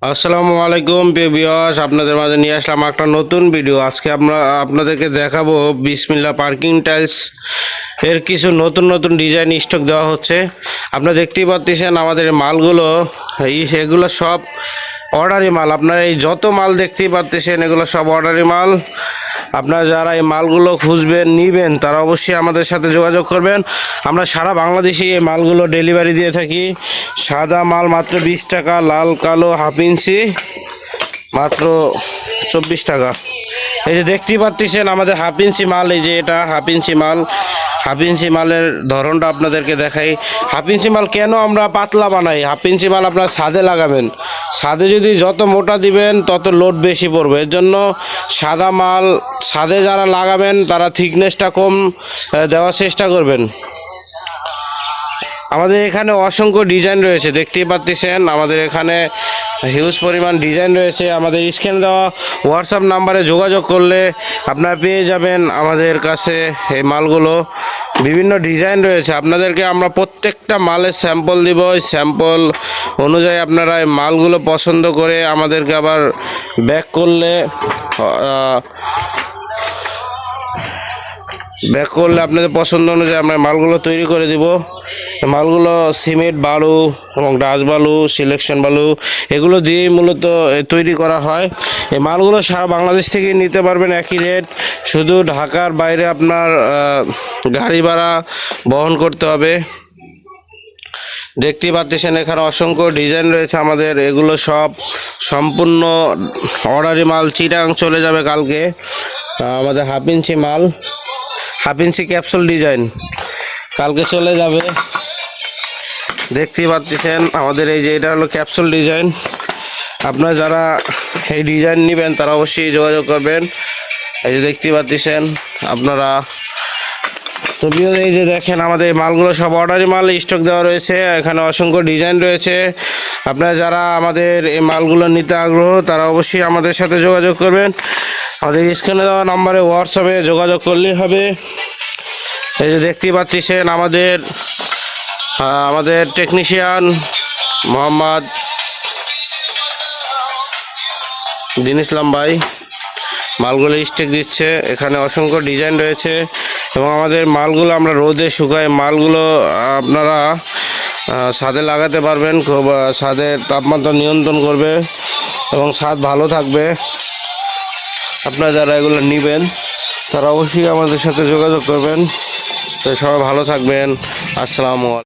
আসসালামু আলাইকুম প্রিয় ভিউয়ার্স, আপনাদের মাঝে নিয়ে আসলাম একটা নতুন ভিডিও। আজকে আমরা আপনাদেরকে দেখাবো বিসমিল্লাহ পার্কিং টাইলস এর কিছু নতুন নতুন ডিজাইন স্টক দেওয়া হচ্ছে। আপনারা দেখতেই পাচ্ছেন আমাদের মালগুলো, এগুলো সব অর্ডারি মাল। আপনারা এই যত মাল দেখতেই পাচ্ছেন এগুলো সব অর্ডারি মাল। আপনারা যারা এই মালগুলো খুঁজবেন নিবেন তারা অবশ্যই আমাদের সাথে যোগাযোগ করবেন। আমরা সারা বাংলাদেশে এই মালগুলো ডেলিভারি দিয়ে থাকি। সাদা মাল মাত্র 20 টাকা, লাল কালো হাফ ইঞ্চি মাত্র 24 টাকা। এই যে দেখতেই পাচ্ছেন আমাদের হাফ ইঞ্চি মাল, এই যে এটা হাফ ইঞ্চি মাল। হাফ ইঞ্চি মালের ধরনটা আপনাদেরকে দেখাই। হাফ ইঞ্চি মাল কেন আমরা পাতলা বানাই? হাফ ইঞ্চি মাল আপনার ছাদে লাগাবেন, ছাদে যদি যত মোটা দিবেন তত লোড বেশি পড়বে। এর জন্য সাদা মাল ছাদে যারা লাগাবেন তারা থিকনেসটা কম দেওয়ার চেষ্টা করবেন। আমাদের এখানে অসংখ্য ডিজাইন রয়েছে, দেখতেই পাচ্ছেন আমাদের এখানে হিউজ পরিমাণ ডিজাইন রয়েছে। আমাদের স্ক্রিনে দেওয়া হোয়াটসঅ্যাপ নাম্বারে যোগাযোগ করলে আপনারা পেয়ে যাবেন আমাদের কাছে এই মালগুলো। বিভিন্ন ডিজাইন রয়েছে, আপনাদেরকে আমরা প্রত্যেকটা মালের স্যাম্পল দিব। ওই স্যাম্পল অনুযায়ী আপনারা এই মালগুলো পছন্দ করে আমাদেরকে আবার ব্যাক করলে আপনাদের পছন্দ অনুযায়ী আমরা মালগুলো তৈরি করে দিব। মালগুলো সিমেন্ট বালু এবং ডাস্ট বালু, সিলেকশন বালু এগুলো দিয়েই মূলত তৈরি করা হয়। এই মালগুলো সারা বাংলাদেশ থেকে নিতে পারবেন একই রেট, শুধু ঢাকার বাইরে আপনার গাড়ি ভাড়া বহন করতে হবে। দেখতেই পাচ্ছেন এখানে অসংখ্য ডিজাইন রয়েছে আমাদের। এগুলো সব সম্পূর্ণ অর্ডারি মাল। চিটাং চলে যাবে কালকে আমাদের হাফ ইঞ্চি মাল, হাফ ইঞ্চি ক্যাপসুল ডিজাইন কালকে চলে যাবে। দেখতেই পাচ্ছেন আমাদের এই যে এটা হলো ক্যাপসুল ডিজাইন। আপনারা যারা এই ডিজাইন নেবেন তারা অবশ্যই যোগাযোগ করবেন। এই যে দেখতেই পাচ্ছেন আপনারা। তো এই যে দেখেন আমাদের মালগুলো সব অর্ডারি মাল স্টক দেওয়া রয়েছে। এখানে অসংখ্য ডিজাইন রয়েছে। আপনারা যারা আমাদের এই মালগুলো নিতে আগ্রহ তারা অবশ্যই আমাদের সাথে যোগাযোগ করবেন। আমাদের স্ক্রিনে দেওয়া নাম্বারে হোয়াটসঅ্যাপে যোগাযোগ করলেই হবে। এই যে দেখতেই পাচ্ছেন আমাদের টেকনিশিয়ান মোহাম্মদ দিন ইসলাম ভাই মালগুলো স্টেক দিচ্ছে। এখানে অসংখ্য ডিজাইন রয়েছে এবং আমাদের মালগুলো আমরা রোদে শুকাই। মালগুলো আপনারা ছাদে লাগাতে পারবেন, খুব ছাদের তাপমাত্রা নিয়ন্ত্রণ করবে এবং ছাদ ভালো থাকবে। আপনারা যারা এগুলো নেবেন তারা অবশ্যই আমাদের সাথে যোগাযোগ করবেন। তো সবাই ভালো থাকবেন। আসসালামু আলাইকুম।